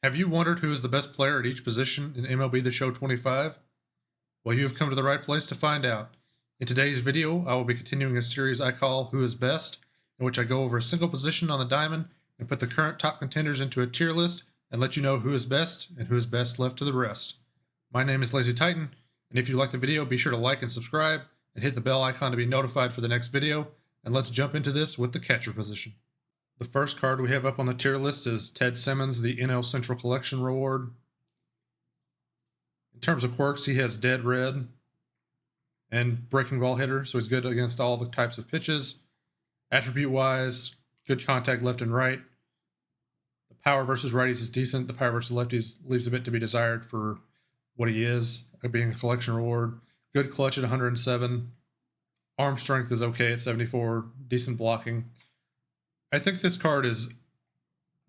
Have you wondered who is the best player at each position in MLB The Show 25? Well, you have come to the right place to find out. In today's video, I will be continuing a series I call Who is Best, in which I go over a single position on the diamond and put the current top contenders into a tier list and let you know who is best and who is best left to the rest. My name is Lazy Titan, and if you like the video, be sure to like and subscribe and hit the bell icon to be notified for the next video, and let's jump into this with the catcher position. The first card we have up on the tier list is Ted Simmons, the NL Central Collection Reward. In terms of quirks, he has dead red and breaking ball hitter, so he's good against all the types of pitches. Attribute-wise, good contact left and right. The power versus righties is decent. The power versus lefties leaves a bit to be desired for what he is, being a collection reward. Good clutch at 107. Arm strength is okay at 74. Decent blocking. I think this card is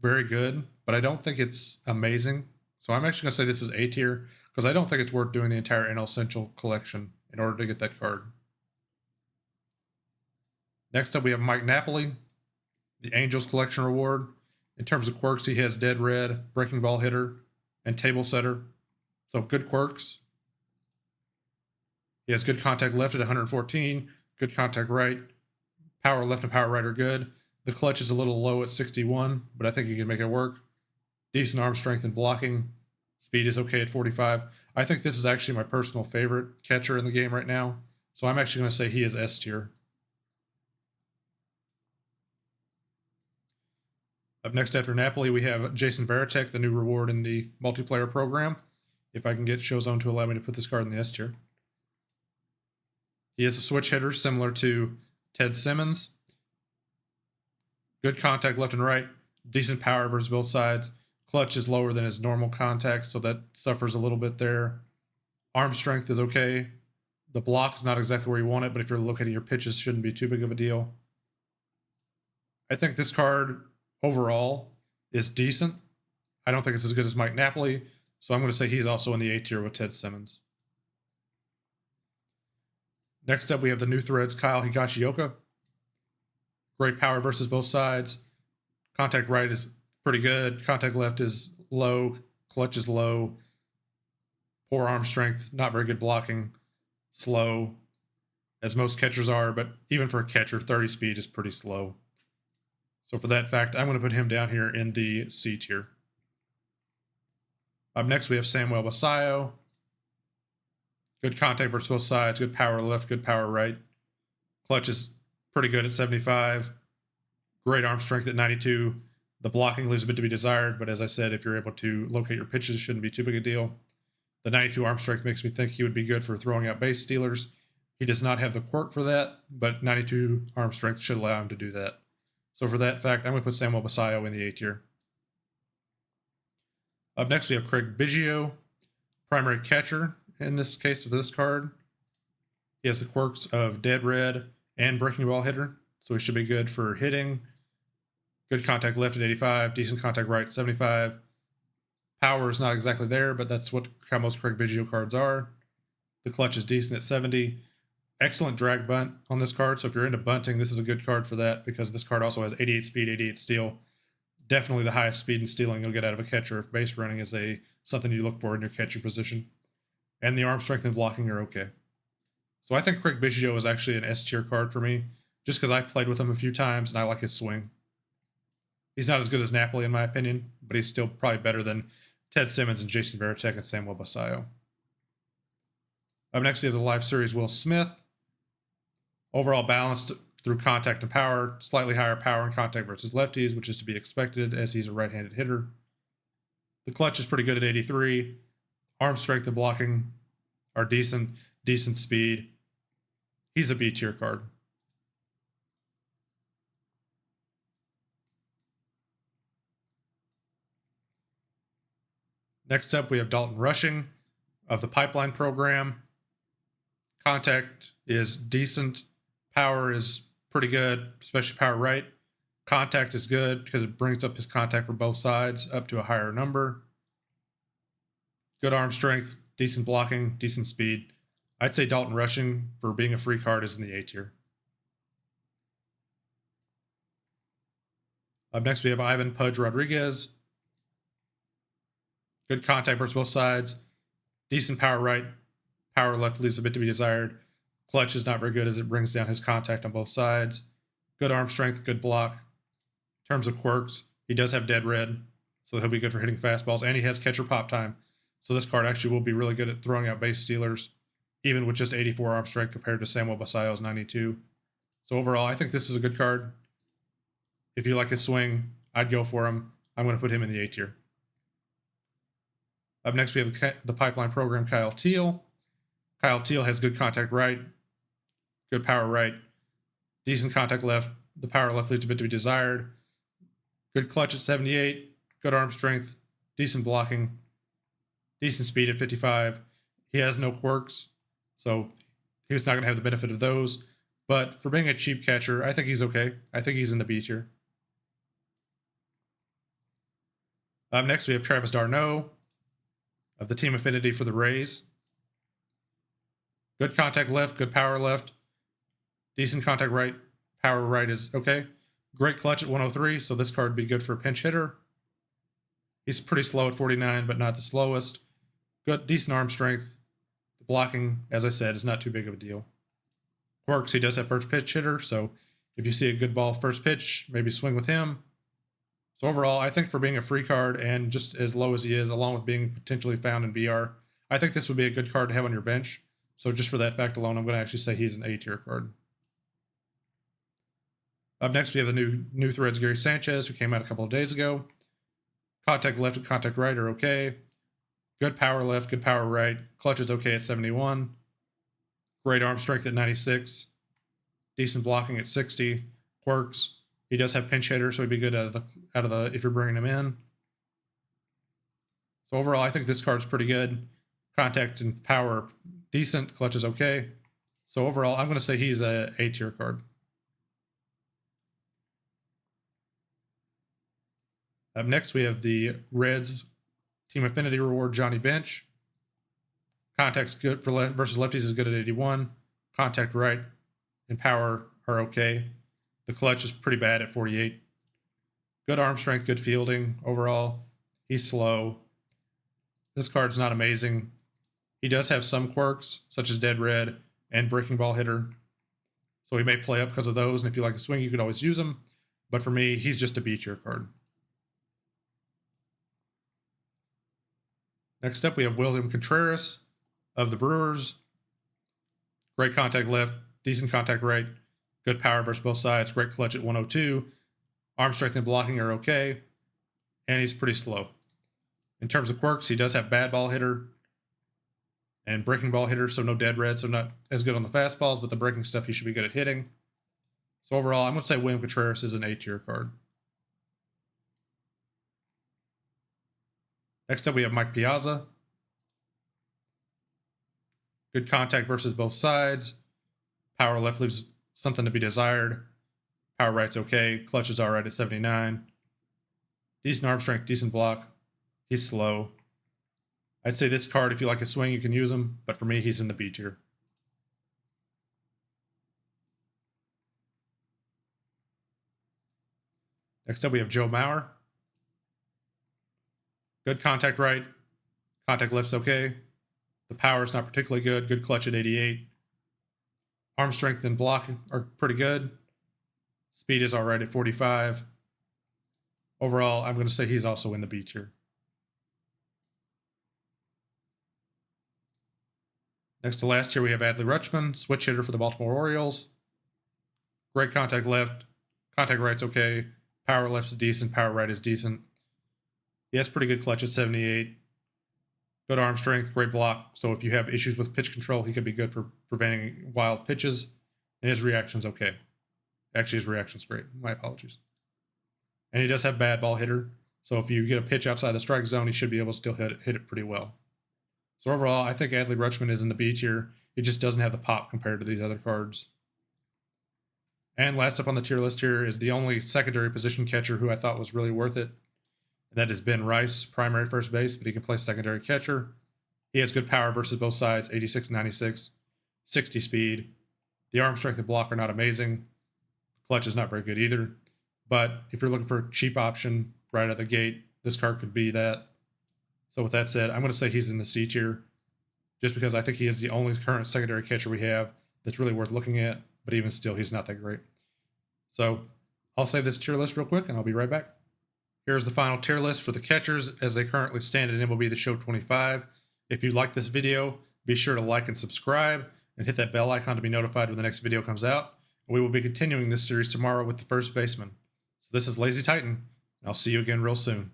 very good, but I don't think it's amazing. So I'm actually going to say this is A tier because I don't think it's worth doing the entire NL Central collection in order to get that card. Next up, we have Mike Napoli, the Angels Collection Reward. In terms of quirks, he has dead red, breaking ball hitter, and table setter. So good quirks. He has good contact left at 114, good contact right. Power left and power right are good. The clutch is a little low at 61, but I think he can make it work. Decent arm strength and blocking. Speed is okay at 45. I think this is actually my personal favorite catcher in the game right now, so I'm actually going to say he is S tier. Up next after Napoli, we have Jason Varitek, the new reward in the multiplayer program. If I can get Showzone to allow me to put this card in the S tier. He is a switch hitter similar to Ted Simmons. Good contact left and right. Decent power versus both sides. Clutch is lower than his normal contact, so that suffers a little bit there. Arm strength is okay. The block is not exactly where you want it, but if you're looking at your pitches, shouldn't be too big of a deal. I think this card overall is decent. I don't think it's as good as Mike Napoli, so I'm going to say he's also in the A tier with Ted Simmons. Next up, we have the new Threads Kyle Higashioka. Great power versus both sides. Contact right is pretty good. Contact left is low. Clutch is low. Poor arm strength. Not very good blocking. Slow, as most catchers are, but even for a catcher, 30 speed is pretty slow. So for that fact, I'm going to put him down here in the C tier. Up next, we have Samuel Basallo. Good contact versus both sides. Good power left, good power right. Clutch is pretty good at 75. Great arm strength at 92. The blocking leaves a bit to be desired, but as I said, if you're able to locate your pitches, it shouldn't be too big a deal. The 92 arm strength makes me think he would be good for throwing out base stealers. He does not have the quirk for that, but 92 arm strength should allow him to do that. So for that fact, I'm going to put Samuel Basallo in the A tier. Up next, we have Craig Biggio, primary catcher in this case of this card. He has the quirks of dead red and breaking ball hitter, so he should be good for hitting. Good contact left at 85, decent contact right at 75. Power is not exactly there, but that's how most Craig Biggio cards are. The clutch is decent at 70. Excellent drag bunt on this card, so if you're into bunting, this is a good card for that because this card also has 88 speed, 88 steal. Definitely the highest speed and stealing you'll get out of a catcher if base running is something you look for in your catcher position. And the arm strength and blocking are okay. So I think Craig Biggio is actually an S tier card for me, just because I played with him a few times and I like his swing. He's not as good as Napoli in my opinion, but he's still probably better than Ted Simmons and Jason Varitek and Samuel Basallo. Up next, we have the Live Series Will Smith. Overall balanced through contact and power, slightly higher power and contact versus lefties, which is to be expected as he's a right-handed hitter. The clutch is pretty good at 83. Arm strength and blocking are decent speed. He's a B tier card. Next up, we have Dalton Rushing of the Pipeline program. Contact is decent. Power is pretty good, especially power right. Contact is good because it brings up his contact for both sides up to a higher number. Good arm strength, decent blocking, decent speed. I'd say Dalton Rushing, for being a free card, is in the A tier. Up next, we have Ivan Pudge Rodriguez. Good contact versus both sides. Decent power right. Power left leaves a bit to be desired. Clutch is not very good as it brings down his contact on both sides. Good arm strength, good block. In terms of quirks, he does have dead red, so he'll be good for hitting fastballs, and he has catcher pop time. So this card actually will be really good at throwing out base stealers, even with just 84 arm strength compared to Samuel Basallo's 92. So overall, I think this is a good card. If you like his swing, I'd go for him. I'm going to put him in the A tier. Up next, we have the pipeline program, Kyle Teel. Kyle Teel has good contact right, good power right, decent contact left. The power left leaves a bit to be desired. Good clutch at 78, good arm strength, decent blocking, decent speed at 55. He has no quirks, so he's not going to have the benefit of those. But for being a cheap catcher, I think he's okay. I think he's in the B tier. Up next, we have Travis d'Arnaud of the team affinity for the Rays. Good contact left, good power left, decent contact right, power right is okay. Great clutch at 103, so this card would be good for a pinch hitter. He's pretty slow at 49, but not the slowest. Good, decent arm strength. The blocking, as I said, is not too big of a deal. Quirks, he does have first pitch hitter, so if you see a good ball first pitch, maybe swing with him. So overall, I think for being a free card and just as low as he is, along with being potentially found in BR, I think this would be a good card to have on your bench. So just for that fact alone, I'm going to actually say he's an A tier card. Up next, we have the new Threads Gary Sanchez, who came out a couple of days ago. Contact left and contact right are okay. Good power left, good power right. Clutch is okay at 71. Great arm strength at 96. Decent blocking at 60. Quirks. He does have pinch hitter, so he'd be good out of the if you're bringing him in. So overall, I think this card's pretty good. Contact and power decent. Clutch is okay. So overall, I'm going to say he's a A tier card. Up next, we have the Reds Team Affinity Reward Johnny Bench. Contact's good for versus lefties is good at 81. Contact right and power are okay. The clutch is pretty bad at 48. Good arm strength, good fielding overall. He's slow. This card's not amazing. He does have some quirks, such as dead red and breaking ball hitter. So he may play up because of those, and if you like a swing, you could always use him. But for me, he's just a B tier card. Next up, we have William Contreras of the Brewers. Great contact left, decent contact right, good power versus both sides, great clutch at 102. Arm strength and blocking are okay, and he's pretty slow. In terms of quirks, he does have bad ball hitter and breaking ball hitter, so no dead red, so not as good on the fastballs, but the breaking stuff he should be good at hitting. So overall, I'm going to say William Contreras is an A tier card. Next up, we have Mike Piazza. Good contact versus both sides. Power left leaves something to be desired. Power right's okay. Clutch is all right at 79. Decent arm strength, decent block. He's slow. I'd say this card, if you like a swing, you can use him. But for me, he's in the B tier. Next up, we have Joe Mauer. Good contact right. Contact left's okay. The power's not particularly good. Good clutch at 88. Arm strength and block are pretty good. Speed is all right at 45. Overall, I'm going to say he's also in the B tier. Next to last here, we have Adley Rutschman, switch hitter for the Baltimore Orioles. Great contact left. Contact right's okay. Power left's decent. Power right is decent. He has pretty good clutch at 78. Good arm strength, great block. So if you have issues with pitch control, he could be good for preventing wild pitches. And his reaction's okay. Actually, his reaction's great. My apologies. And he does have bad ball hitter. So if you get a pitch outside the strike zone, he should be able to still hit it pretty well. So overall, I think Adley Rutschman is in the B tier. He just doesn't have the pop compared to these other cards. And last up on the tier list here is the only secondary position catcher who I thought was really worth it. And that is Ben Rice, primary first base, but he can play secondary catcher. He has good power versus both sides, 86, 96, 60 speed. The arm strength and block are not amazing. Clutch is not very good either. But if you're looking for a cheap option right out of the gate, this card could be that. So with that said, I'm going to say he's in the C tier just because I think he is the only current secondary catcher we have that's really worth looking at, but even still, he's not that great. So I'll save this tier list real quick and I'll be right back. Here's the final tier list for the catchers as they currently stand in MLB The Show 25. If you like this video, be sure to like and subscribe and hit that bell icon to be notified when the next video comes out. We will be continuing this series tomorrow with the first baseman. So this is Lazy Titan, and I'll see you again real soon.